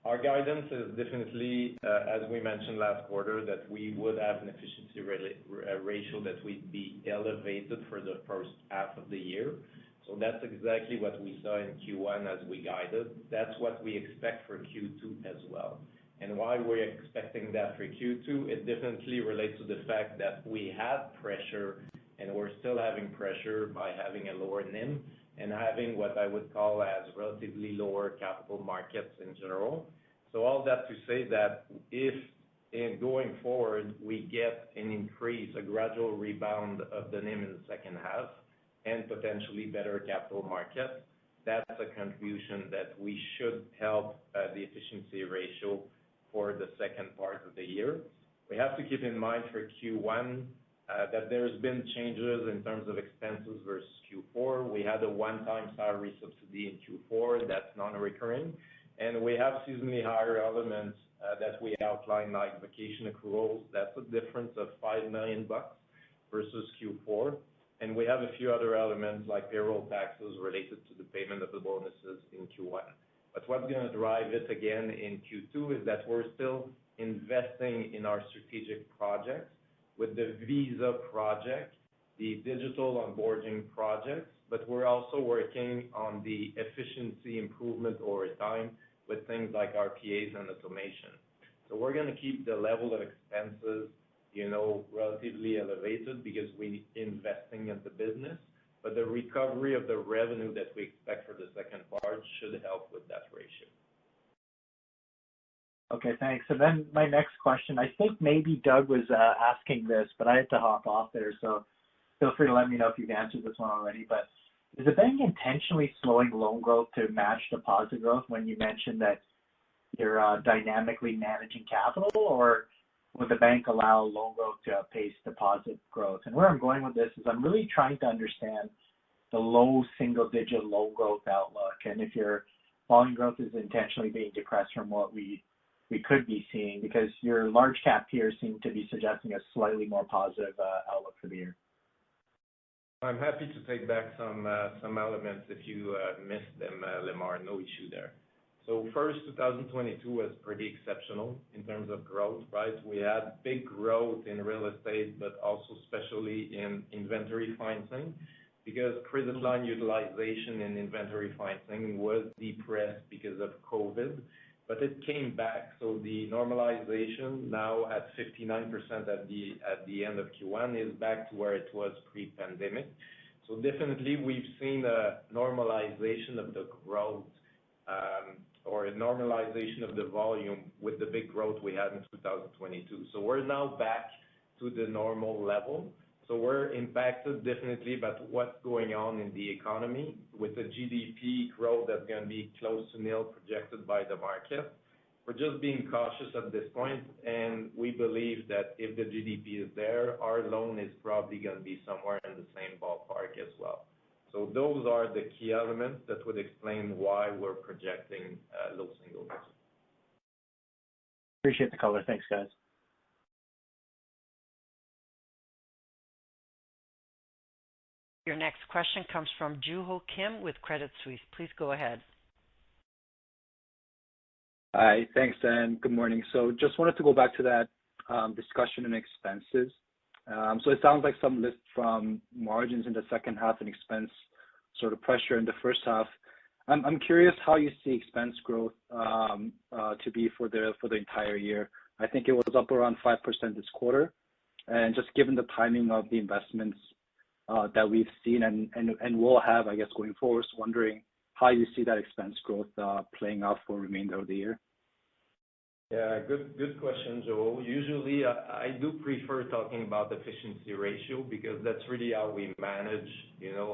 Speaker 4: our guidance is definitely, as we mentioned last quarter, that we would have an efficiency ratio that would be elevated for the first half of the year. So that's exactly what we saw in Q1 as we guided. That's what we expect for Q2 as well. And why we're expecting that for Q2, it definitely relates to the fact that we had pressure and we're still having pressure by having a lower NIM and having what I would call as relatively lower capital markets in general. So all that to say that if in going forward we get an increase, a gradual rebound of the NIM in the second half and potentially better capital markets, that's a contribution that we should help the efficiency ratio for the second part of the year. We have to keep in mind for Q1 that there's been changes in terms of expenses versus Q4. We had a one-time salary subsidy in Q4 that's non-recurring, and we have seasonally higher elements that we outline, like vacation accruals. That's a difference of $5 million versus Q4. And we have a few other elements like payroll taxes related to the payment of the bonuses in Q1. But what's going to drive it again in Q2 is that we're still investing in our strategic projects with the visa project, the digital onboarding projects, but we're also working on the efficiency improvement over time with things like RPAs and automation. So we're going to keep the level of expenses, relatively elevated because we're investing in the business, but the recovery of the revenue that we expect for the second part should help with that ratio.
Speaker 14: Okay, thanks. And then my next question, I think maybe Doug was asking this, but I had to hop off there, so feel free to let me know if you've answered this one already. But is the bank intentionally slowing loan growth to match deposit growth when you mentioned that you're dynamically managing capital, or would the bank allow loan growth to outpace deposit growth? And where I'm going with this is I'm really trying to understand the low single-digit loan growth outlook, and if your volume growth is intentionally being depressed from what we could be seeing, because your large cap peers seem to be suggesting a slightly more positive outlook for the year.
Speaker 4: I'm happy to take back some elements if you missed them, Lemar. No issue there. So first, 2022 was pretty exceptional in terms of growth, right? We had big growth in real estate, but also especially in inventory financing, because credit line utilization in inventory financing was depressed because of COVID, but it came back. So the normalization now at 59% at the end of Q1 is back to where it was pre-pandemic. So definitely we've seen a normalization of the growth or a normalization of the volume with the big growth we had in 2022. So we're now back to the normal level. So we're impacted definitely by what's going on in the economy with the GDP growth that's going to be close to nil projected by the market. We're just being cautious at this point, and we believe that if the GDP is there, our loan is probably going to be somewhere in the same ballpark as well. So those are the key elements that would explain why we're projecting low single digits.
Speaker 14: Appreciate the color. Thanks, guys.
Speaker 1: Your next question comes from Joo-Ho Kim with Credit Suisse. Please go ahead.
Speaker 15: Hi, thanks, and good morning. So just wanted to go back to that discussion on expenses. So it sounds like some lift from margins in the second half and expense sort of pressure in the first half. I'm curious how you see expense growth to be for the entire year. I think it was up around 5% this quarter, and just given the timing of the investments that we've seen and will have, I guess, going forward, wondering how you see that expense growth playing out for the remainder of the year.
Speaker 4: Yeah, good question, Joe. Usually, I do prefer talking about the efficiency ratio because that's really how we manage,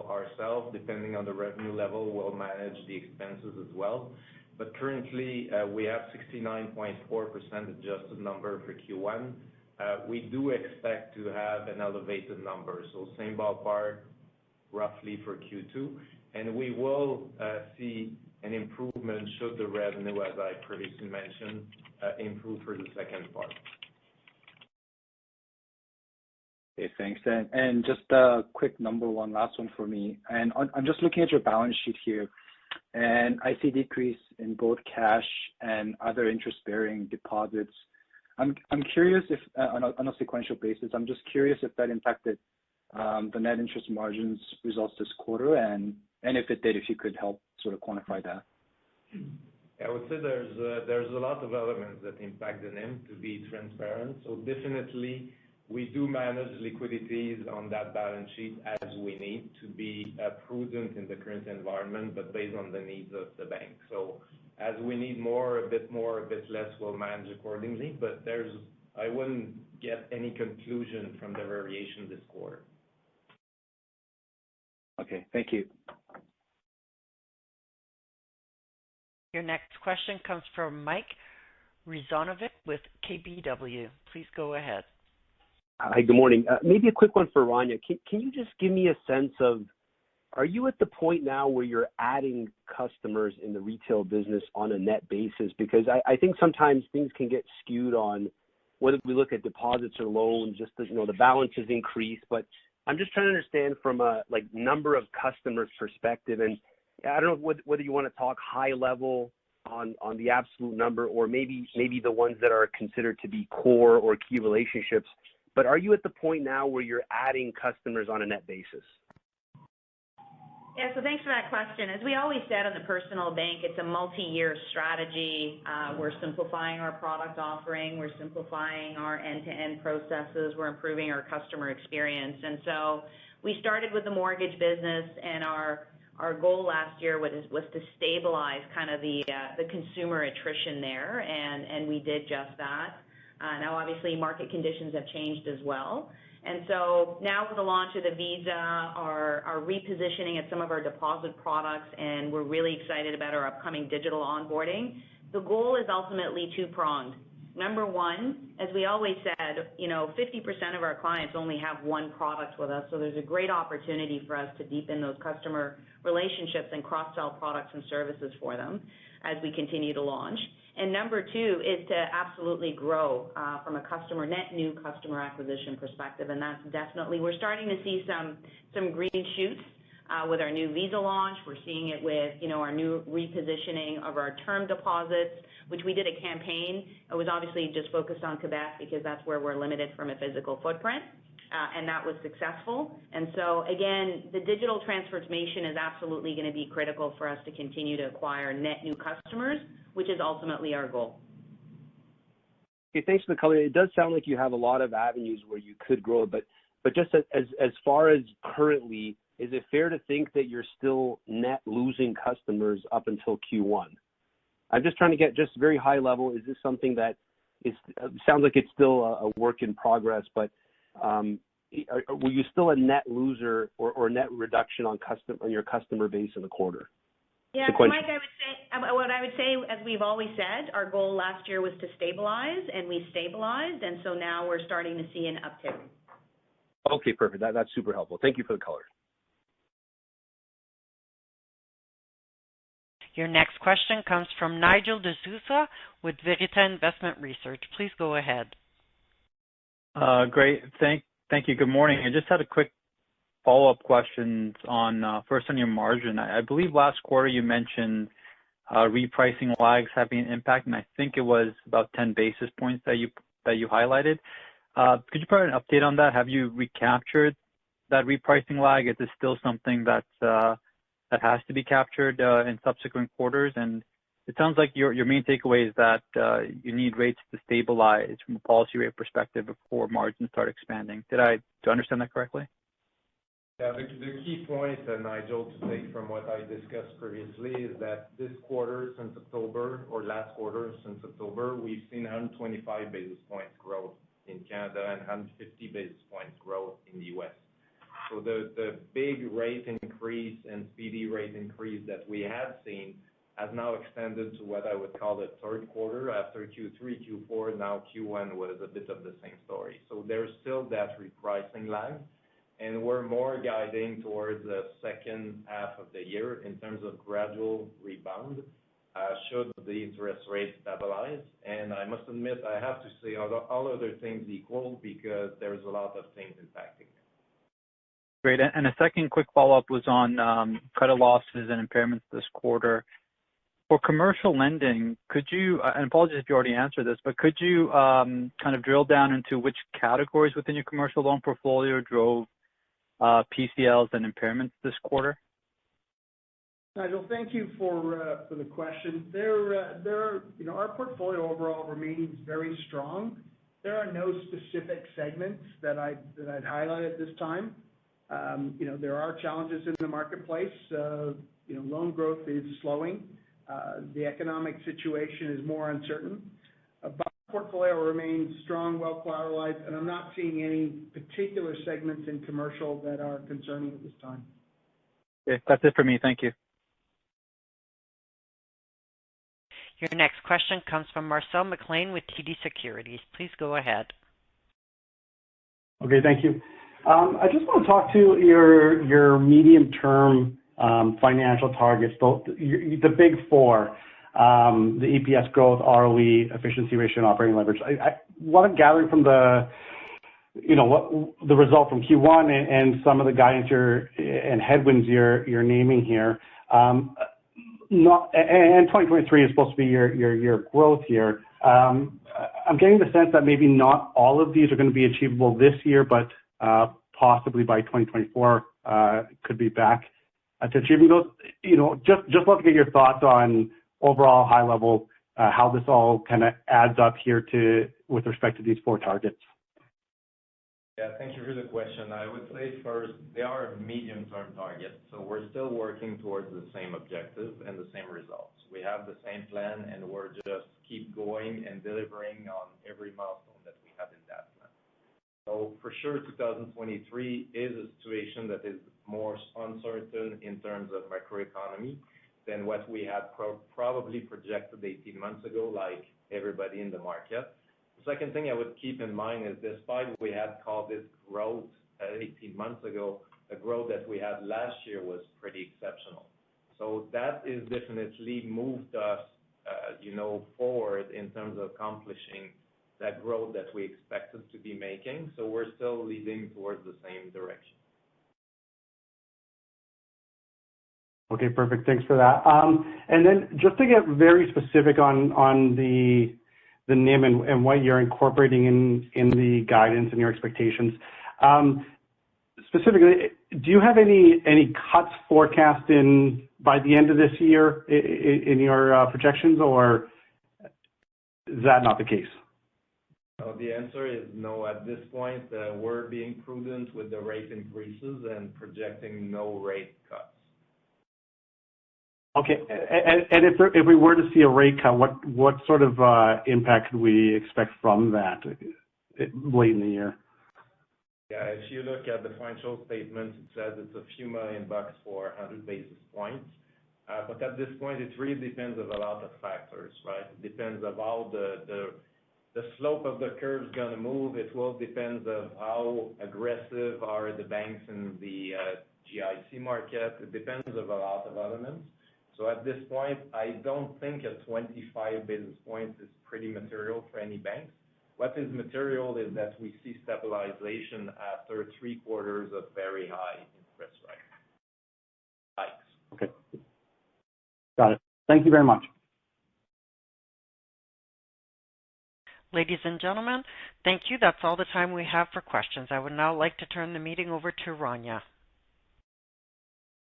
Speaker 4: ourselves. Depending on the revenue level, we'll manage the expenses as well. But currently, we have 69.4% adjusted number for Q1. We do expect to have an elevated number, so same ballpark roughly for Q2, and we will see an improvement should the revenue, as I previously mentioned, improve for the second part.
Speaker 15: Okay, thanks. And just a quick number one, last one for me. And I'm just looking at your balance sheet here, and I see decrease in both cash and other interest-bearing deposits. I'm curious if, on a sequential basis, I'm just curious if that impacted the net interest margins results this quarter, and if it did, if you could help sort of quantify that.
Speaker 4: I would say there's a lot of elements that impact the NIM, to be transparent. So definitely we do manage liquidities on that balance sheet as we need to be prudent in the current environment, but based on the needs of the bank. So as we need more, a bit less, we'll manage accordingly. But I wouldn't get any conclusion from the variation this quarter.
Speaker 15: Okay, thank you.
Speaker 1: Your next question comes from Mike Rizvanovic with KBW. Please go ahead.
Speaker 16: Hi, good morning. Maybe a quick one for Rania. Can you just give me a sense of, are you at the point now where you're adding customers in the retail business on a net basis? Because I think sometimes things can get skewed on whether we look at deposits or loans, just the, the balances increase. But I'm just trying to understand from a number of customers perspective, and I don't know whether you want to talk high level on the absolute number, or maybe the ones that are considered to be core or key relationships. But are you at the point now where you're adding customers on a net basis?
Speaker 3: Yeah, so thanks for that question. As we always said on the personal bank, it's a multi-year strategy. We're simplifying our product offering. We're simplifying our end-to-end processes. We're improving our customer experience. And so we started with the mortgage business, and our goal last year was to stabilize kind of the consumer attrition there, and we did just that. Now, obviously, market conditions have changed as well. And so now with the launch of the Visa, our repositioning at some of our deposit products, and we're really excited about our upcoming digital onboarding, the goal is ultimately two-pronged. Number one, as we always said, 50% of our clients only have one product with us, so there's a great opportunity for us to deepen those customer relationships and cross-sell products and services for them as we continue to launch. And number two is to absolutely grow from a net new customer acquisition perspective, and that's definitely, we're starting to see some green shoots with our new Visa launch. We're seeing it with, our new repositioning of our term deposits, which we did a campaign. It was obviously just focused on Quebec because that's where we're limited from a physical footprint, and that was successful. And so, again, the digital transformation is absolutely going to be critical for us to continue to acquire net new customers, which is ultimately our goal.
Speaker 16: Okay, thanks for the color. It does sound like you have a lot of avenues where you could grow, but just as far as currently, is it fair to think that you're still net losing customers up until Q1? I'm just trying to get just very high level. Is this something that sounds like it's still a work in progress, but were you still a net loser or net reduction on your customer base in the quarter?
Speaker 3: Yeah, so Mike, what I would say, as we've always said, our goal last year was to stabilize, and we stabilized, and so now we're starting to see an uptick.
Speaker 16: Okay, perfect. That's super helpful. Thank you for the color.
Speaker 1: Your next question comes from Nigel D'Souza with Verita Investment Research. Please go ahead.
Speaker 17: Great. Thank you. Good morning. I just had a quick follow-up question on first on your margin. I believe last quarter you mentioned repricing lags having an impact, and I think it was about 10 basis points that you highlighted. Could you provide an update on that? Have you recaptured that repricing lag? Is this still something that has to be captured in subsequent quarters? And it sounds like your main takeaway is that you need rates to stabilize from a policy rate perspective before margins start expanding. Do I understand that correctly?
Speaker 4: Yeah, the key point, Nigel, to take from what I discussed previously is that this quarter since October, or last quarter since October, we've seen 125 basis points growth in Canada and 150 basis points growth in the U.S. So the big rate increase and speedy rate increase that we had seen has now extended to what I would call the third quarter. After Q3, Q4, now Q1 was a bit of the same story. So there's still that repricing lag, and we're more guiding towards the second half of the year in terms of gradual rebound, should the interest rates stabilize. And I must admit, I have to say all other things equal, because there's a lot of things impacting it.
Speaker 17: Great. And a second quick follow-up was on credit losses and impairments this quarter. For commercial lending, could you, and apologies if you already answered this, but could you kind of drill down into which categories within your commercial loan portfolio drove PCLs and impairments this quarter?
Speaker 7: Nigel, thank you for the question. Our portfolio overall remains very strong. There are no specific segments that I'd highlight at this time. There are challenges in the marketplace. Loan growth is slowing. The economic situation is more uncertain. But the portfolio remains strong, well collateralized, and I'm not seeing any particular segments in commercial that are concerning at this time.
Speaker 17: Okay, that's it for me. Thank you.
Speaker 1: Your next question comes from Marcel McLean with TD Securities. Please go ahead.
Speaker 18: Okay, thank you. I just want to talk to your medium-term financial targets, the big four. the EPS growth, ROE, efficiency ratio, and operating leverage. What I'm gathering from the result from Q1 and some of the guidance and headwinds you're naming here, and 2023 is supposed to be your growth year. I'm getting the sense that maybe not all of these are going to be achievable this year, but possibly by 2024 could be back to achieving those. Just love to get your thoughts on overall high level how this all kind of adds up here with respect to these 4 targets.
Speaker 4: Yeah, thank you for the question. I would say first, they are medium-term targets, so we're still working towards the same objectives and the same results. We have the same plan, and we're just keep going and delivering on every milestone that we have in that plan. So for sure, 2023 is a situation that is more uncertain in terms of macroeconomy than what we had probably projected 18 months ago, like everybody in the market. The second thing I would keep in mind is despite we had called this growth 18 months ago, the growth that we had last year was pretty exceptional. So that is definitely moved us, forward in terms of accomplishing that growth that we expected to be making. So we're still leading towards the same direction.
Speaker 18: Okay, perfect. Thanks for that. And then just to get very specific on the NIM and what you're incorporating in the guidance and your expectations. Specifically, do you have any cuts forecast by the end of this year in your projections, or is that not the case?
Speaker 4: No, the answer is no. At this point, we're being prudent with the rate increases and projecting no rate cuts.
Speaker 18: Okay, and if we were to see a rate cut, what sort of impact could we expect from that late in the year?
Speaker 4: Yeah, if you look at the financial statement, it says it's a few $million for 100 basis points. But at this point, it really depends on a lot of factors, right? It depends on how the slope of the curve is going to move. It will depend on how aggressive are the banks in the GIC market. It depends on a lot of elements. So at this point, I don't think a 25 basis points is pretty material for any banks. What is material is that we see stabilization after 3 quarters of very high interest rate hikes.
Speaker 18: Okay. Got it. Thank you very much.
Speaker 1: Ladies and gentlemen, thank you. That's all the time we have for questions. I would now like to turn the meeting over to Rania.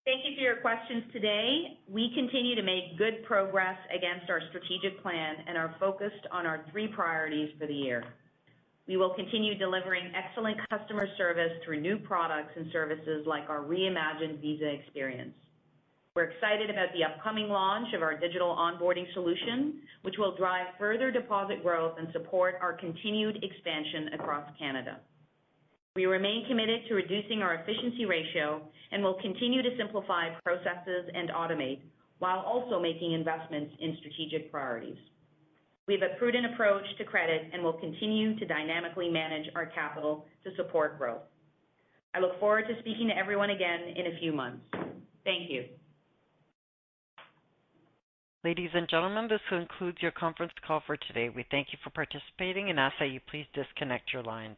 Speaker 3: Thank you for your questions today. We continue to make good progress against our strategic plan and are focused on our 3 priorities for the year. We will continue delivering excellent customer service through new products and services like our reimagined Visa experience. We're excited about the upcoming launch of our digital onboarding solution, which will drive further deposit growth and support our continued expansion across Canada. We remain committed to reducing our efficiency ratio and will continue to simplify processes and automate while also making investments in strategic priorities. We have a prudent approach to credit and will continue to dynamically manage our capital to support growth. I look forward to speaking to everyone again in a few months. Thank you.
Speaker 1: Ladies and gentlemen, this concludes your conference call for today. We thank you for participating and ask that you please disconnect your lines.